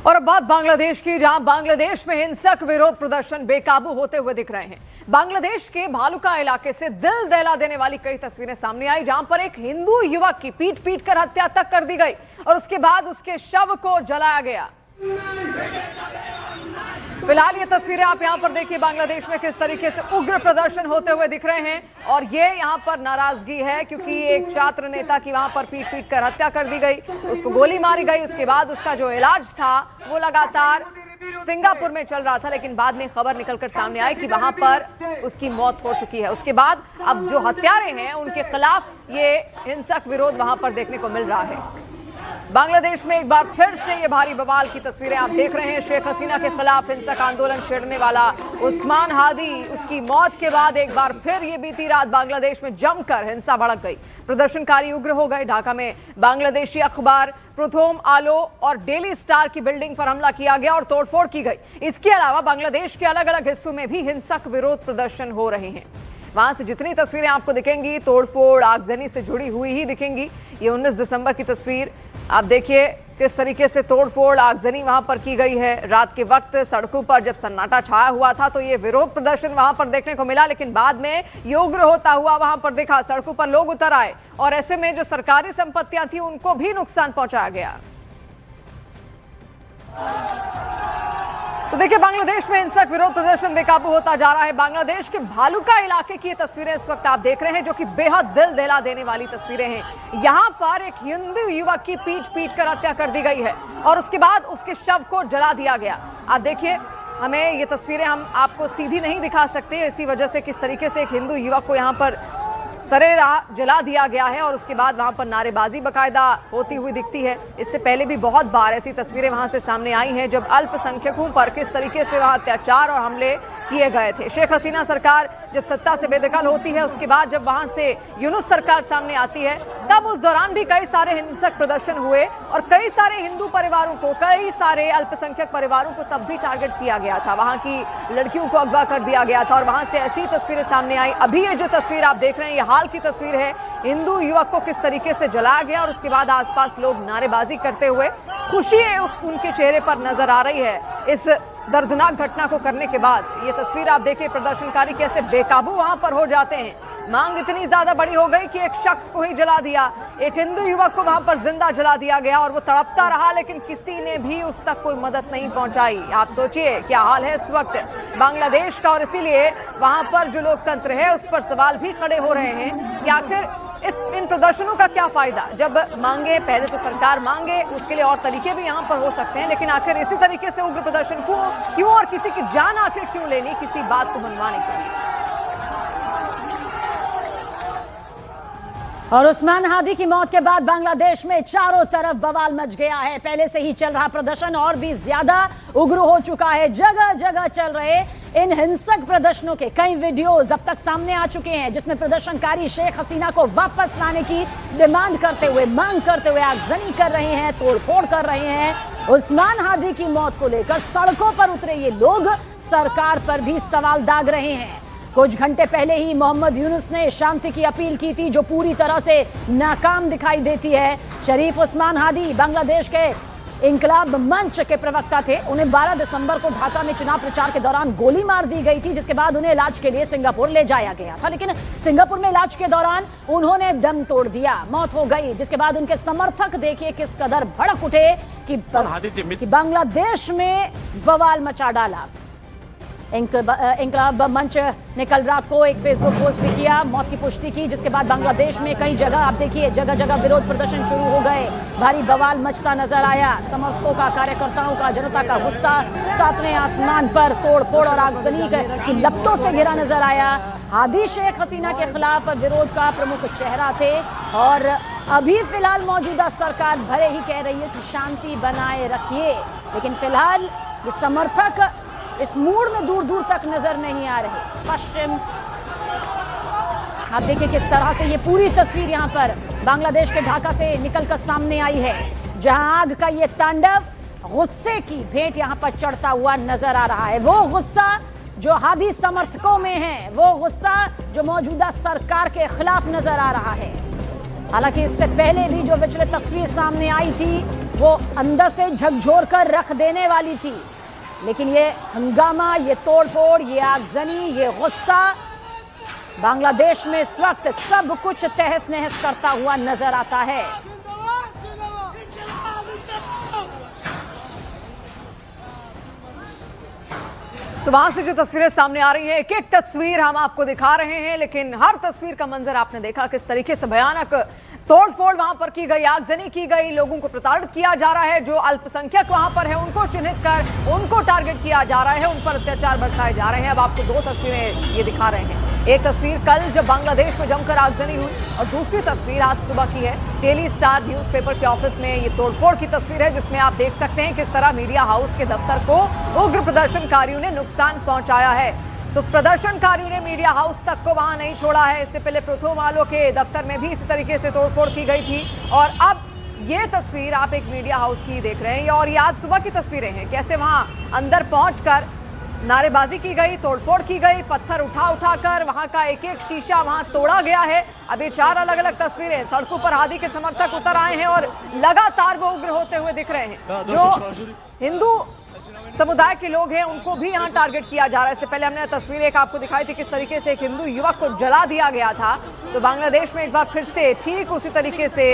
और अब बात बांग्लादेश की, जहां बांग्लादेश में हिंसक विरोध प्रदर्शन बेकाबू होते हुए दिख रहे हैं। बांग्लादेश के भालुका इलाके से दिल दहला देने वाली कई तस्वीरें सामने आई, जहां पर एक हिंदू युवक की पीट पीट कर हत्या तक कर दी गई और उसके बाद उसके शव को जलाया गया। फिलहाल ये तस्वीरें आप यहां पर देखिए, बांग्लादेश में किस तरीके से उग्र प्रदर्शन होते हुए दिख रहे हैं। और ये यहां पर नाराजगी है क्योंकि एक छात्र नेता की वहां पर पीट पीट कर हत्या कर दी गई, उसको गोली मारी गई। उसके बाद उसका जो इलाज था वो लगातार सिंगापुर में चल रहा था, लेकिन बाद में खबर निकलकर सामने आई कि वहां पर उसकी मौत हो चुकी है। उसके बाद अब जो हत्यारे हैं उनके खिलाफ ये हिंसक विरोध वहां पर देखने को मिल रहा है। बांग्लादेश में एक बार फिर से ये भारी बवाल की तस्वीरें आप देख रहे हैं। शेख हसीना के खिलाफ हिंसक आंदोलन छेड़ने वाला उस्मान हादी, उसकी मौत के बाद एक बार फिर ये बीती रात बांग्लादेश में जमकर हिंसा भड़क गई। प्रदर्शनकारी उग्र हो गए। ढाका में बांग्लादेशी अखबार प्रथम आलो और डेली स्टार की बिल्डिंग पर हमला किया गया और तोड़फोड़ की गई। इसके अलावा बांग्लादेश के अलग अलग हिस्सों में भी हिंसक विरोध प्रदर्शन हो रहे हैं। वहां से जितनी तस्वीरें आपको दिखेंगी तोड़फोड़ आगजनी से जुड़ी हुई ही दिखेंगी। ये 19 दिसंबर की तस्वीर आप देखिए, किस तरीके से तोड़फोड़ आगजनी वहां पर की गई है। रात के वक्त सड़कों पर जब सन्नाटा छाया हुआ था तो ये विरोध प्रदर्शन वहां पर देखने को मिला, लेकिन बाद में ये उग्र होता हुआ वहां पर दिखा। सड़कों पर लोग उतर आए और ऐसे में जो सरकारी संपत्तियां थी उनको भी नुकसान पहुंचाया गया। तो देखिए, बांग्लादेश में हिंसक विरोध प्रदर्शन बेकाबू होता जा रहा है। बांग्लादेश के भालुका इलाके की तस्वीरें इस वक्त आप देख रहे हैं, जो कि बेहद दिल दहला देने वाली तस्वीरें हैं। यहां पर एक हिंदू युवक की पीट पीट कर हत्या कर दी गई है और उसके बाद उसके शव को जला दिया गया। आप देखिए, हमें ये तस्वीरें हम आपको सीधी नहीं दिखा सकते, इसी वजह से किस तरीके से एक हिंदू युवक को यहाँ पर सरेरा जला दिया गया है और उसके बाद वहां पर नारेबाजी बाकायदा होती हुई दिखती है। इससे पहले भी बहुत बार ऐसी तस्वीरें वहां से सामने आई हैं जब अल्पसंख्यकों पर किस तरीके से वहां अत्याचार और हमले किए गए थे। शेख हसीना सरकार जब सत्ता से बेदखल होती है, उसके बाद जब वहां से यूनुस सरकार सामने आती है, तब उस दौरान भी कई सारे हिंसक प्रदर्शन हुए और कई सारे हिंदू परिवारों को, कई सारे अल्पसंख्यक परिवारों को तब भी टारगेट किया गया था। वहां की लड़कियों को अगवा कर दिया गया था और वहां से ऐसी तस्वीरें सामने आई। अभी ये जो तस्वीर आप देख रहे हैं, ये हाल की तस्वीर है। हिंदू युवक को किस तरीके से जलाया गया और उसके बाद आसपास लोग नारेबाजी करते हुए, खुशी उनके चेहरे पर नजर आ रही है इस दर्दनाक घटना को करने के बाद। ये तस्वीर आप देखिए, प्रदर्शनकारी कैसे बेकाबू वहां पर हो जाते हैं। मांग इतनी ज्यादा बड़ी हो गई कि एक शख्स को ही जला दिया, एक हिंदू युवक को वहां पर जिंदा जला दिया गया और वो तड़पता रहा, लेकिन किसी ने भी उस तक कोई मदद नहीं पहुंचाई। आप सोचिए क्या हाल है इस वक्त बांग्लादेश का, और इसीलिए वहां पर जो लोकतंत्र है उस पर सवाल भी खड़े हो रहे हैं कि आखिर इन प्रदर्शनों का क्या फायदा। जब मांगे, पहले तो सरकार मांगे, उसके लिए और तरीके भी यहाँ पर हो सकते हैं, लेकिन आखिर इसी तरीके से उग्र प्रदर्शन क्यों और किसी की जान आखिर क्यों लेनी किसी बात को मनवाने के लिए। और उस्मान हादी की मौत के बाद बांग्लादेश में चारों तरफ बवाल मच गया है। पहले से ही चल रहा प्रदर्शन और भी ज्यादा उग्र हो चुका है। जगह जगह चल रहे इन हिंसक प्रदर्शनों के कई वीडियोस अब तक सामने आ चुके हैं, जिसमें प्रदर्शनकारी शेख हसीना को वापस लाने की डिमांड करते हुए, मांग करते हुए आगजनी कर रहे हैं, तोड़फोड़ कर रहे हैं। उस्मान हादी की मौत को लेकर सड़कों पर उतरे ये लोग सरकार पर भी सवाल दाग रहे हैं। कुछ घंटे पहले ही मोहम्मद यूनुस ने शांति की अपील की थी, जो पूरी तरह से नाकाम दिखाई देती है। शरीफ उस्मान हादी बांग्लादेश के इंकलाब मंच के प्रवक्ता थे। उन्हें 12 दिसंबर को ढाका में चुनाव प्रचार के दौरान गोली मार दी गई थी, जिसके बाद उन्हें इलाज के लिए सिंगापुर ले जाया गया था, लेकिन सिंगापुर में इलाज के दौरान उन्होंने दम तोड़ दिया, मौत हो गई। जिसके बाद उनके समर्थक देखिए किस कदर भड़क उठे कि बांग्लादेश में बवाल मचा डाला। इंकलाब मंच ने कल रात को एक फेसबुक पोस्ट भी किया, मौत की पुष्टि की, जिसके बाद बांग्लादेश में कई जगह आप देखिए, जगह जगह विरोध प्रदर्शन शुरू हो गए। भारी बवाल मचता नजर आया। समर्थकों का, कार्यकर्ताओं का, जनता का गुस्सा सातवें आसमान पर तोड़फोड़ और आगजनी की लपटों से घिरा नजर आया। हादी शेख हसीना के खिलाफ विरोध का प्रमुख चेहरा थे और अभी फिलहाल मौजूदा सरकार भले ही कह रही है कि शांति बनाए रखिए, लेकिन फिलहाल ये समर्थक इस मूड में दूर दूर तक नजर नहीं आ रहे। पश्चिम आप देखिए किस तरह से ये पूरी तस्वीर यहाँ पर बांग्लादेश के ढाका से निकलकर सामने आई है, जहां आग का ये तांडव गुस्से की भेंट यहाँ पर चढ़ता हुआ नजर आ रहा है। वो गुस्सा जो हादी समर्थकों में है, वो गुस्सा जो मौजूदा सरकार के खिलाफ नजर आ रहा है। हालांकि इससे पहले भी जो विचलित तस्वीर सामने आई थी वो अंदर से झकझोर कर रख देने वाली थी, लेकिन ये हंगामा, ये तोड़फोड़, ये आगजनी, ये गुस्सा बांग्लादेश में इस वक्त सब कुछ तहस नहस करता हुआ नजर आता है। तो वहां से जो तस्वीरें सामने आ रही हैं, एक एक तस्वीर हम आपको दिखा रहे हैं, लेकिन हर तस्वीर का मंजर आपने देखा किस तरीके से भयानक तोड़फोड़ वहां पर की गई, आगजनी की गई, लोगों को प्रताड़ित किया जा रहा है, जो अल्पसंख्यक वहां पर है उनको चिन्हित कर उनको टारगेट किया जा रहा है, उन पर अत्याचार बरसाए जा रहे हैं। अब आपको दो तस्वीरें ये दिखा रहे हैं। एक तस्वीर कल जब बांग्लादेश में जमकर आगजनी हुई और दूसरी तस्वीर आज सुबह की है। डेली स्टार न्यूज़पेपर के ऑफिस में ये तोड़फोड़ की तस्वीर है, जिसमें आप देख सकते हैं किस तरह मीडिया हाउस के दफ्तर को उग्र प्रदर्शनकारियों ने नुकसान पहुंचाया है। तो प्रदर्शनकारियों ने मीडिया हाउस तक को वहां नहीं छोड़ा है। इससे पहले पृथ्वी वालों के दफ्तर में भी इसी तरीके से तोड़फोड़ की गई थी और अब ये तस्वीर आप एक मीडिया हाउस की देख रहे हैं और ये आज सुबह की तस्वीरें हैं, कैसे वहां अंदर पहुंचकर नारेबाजी की गई, तोड़फोड़ की गई, पत्थर उठाकर वहां का एक एक शीशा वहां तोड़ा गया है। अभी 4 अलग अलग तस्वीरें, सड़कों पर हादी के समर्थक उतर आए हैं और लगातार वो उग्र होते हुए दिख रहे हैं। जो हिंदू समुदाय के लोग हैं उनको भी यहाँ टारगेट किया जा रहा है। इससे पहले हमने तस्वीर एक आपको दिखाई थी किस तरीके से एक हिंदू युवक को जला दिया गया था। तो बांग्लादेश में एक बार फिर से ठीक उसी तरीके से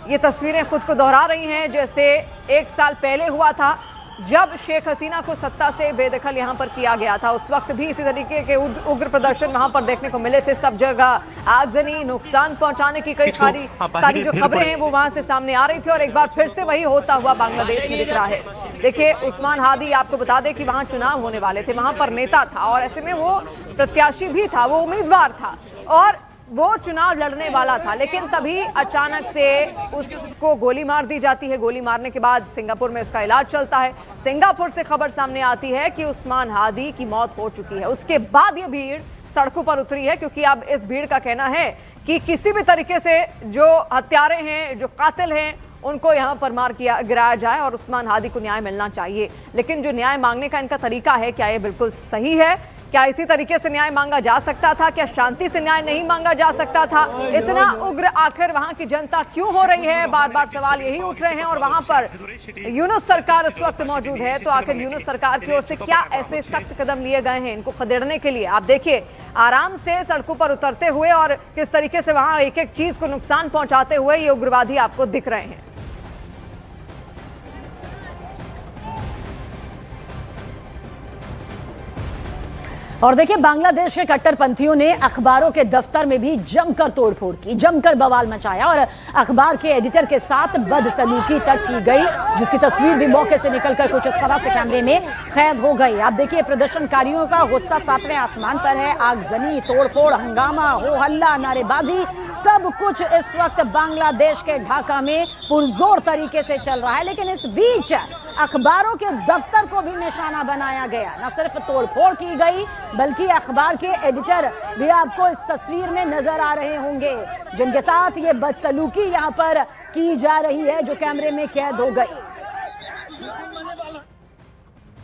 ये तस्वीरें खुद को दोहरा रही हैं जैसे 1 साल पहले हुआ था, जब शेख हसीना को सत्ता से बेदखल यहां पर किया गया था। उस वक्त भी इसी तरीके के उग्र प्रदर्शन वहां पर देखने को मिले थे। सब जगह आगजनी, नुकसान पहुंचाने की कई सारी जो खबरें हैं वो वहां से सामने आ रही थी और एक बार फिर से वही होता हुआ बांग्लादेश में दिख रहा है। देखिए, उस्मान हादी, आपको बता दें कि वहां चुनाव होने वाले थे, वहां पर नेता था और ऐसे में वो प्रत्याशी भी था, वो उम्मीदवार था और वो चुनाव लड़ने वाला था, लेकिन तभी अचानक से उसको गोली मार दी जाती है। गोली मारने के बाद सिंगापुर में उसका इलाज चलता है। सिंगापुर से खबर सामने आती है कि उस्मान हादी की मौत हो चुकी है। उसके बाद ये भीड़ सड़कों पर उतरी है, क्योंकि अब इस भीड़ का कहना है कि किसी भी तरीके से जो हत्यारे हैं, जो कातिल हैं, उनको यहाँ पर मार गिराया जाए और उस्मान हादी को न्याय मिलना चाहिए। लेकिन जो न्याय मांगने का इनका तरीका है, क्या ये बिल्कुल सही है? क्या इसी तरीके से न्याय मांगा जा सकता था? क्या शांति से न्याय नहीं मांगा जा सकता था? इतना उग्र आखिर वहां की जनता क्यों हो रही है? बार बार सवाल यही उठ रहे हैं और वहां पर यूनुस सरकार इस वक्त मौजूद है। तो आखिर यूनुस सरकार की ओर से क्या ऐसे सख्त कदम लिए गए हैं इनको खदेड़ने के लिए? आप देखिए, आराम से सड़कों पर उतरते हुए और किस तरीके से वहां एक एक चीज को नुकसान पहुंचाते हुए ये उग्रवादी आपको दिख रहे हैं। और देखिए, बांग्लादेश के कट्टरपंथियों ने अखबारों के दफ्तर में भी जमकर तोड़फोड़ की, जमकर बवाल मचाया और अखबार के एडिटर के साथ बदसलूकी तक की गई, जिसकी तस्वीर भी मौके से निकलकर कुछ इस तरह से कैमरे में कैद हो गई। आप देखिए, प्रदर्शनकारियों का गुस्सा 7वें आसमान पर है। आगजनी, तोड़फोड़, हंगामा, हो हल्ला, नारेबाजी, सब कुछ इस वक्त बांग्लादेश के ढाका में पुरजोर तरीके से चल रहा है। लेकिन इस बीच अखबारों के दफ्तर को भी निशाना बनाया गया। न सिर्फ तोड़फोड़ की गई, बल्कि अखबार के एडिटर भी आपको इस तस्वीर में नजर आ रहे होंगे, जिनके साथ ये बदसलूकी यहाँ पर की जा रही है, जो कैमरे में कैद हो गई।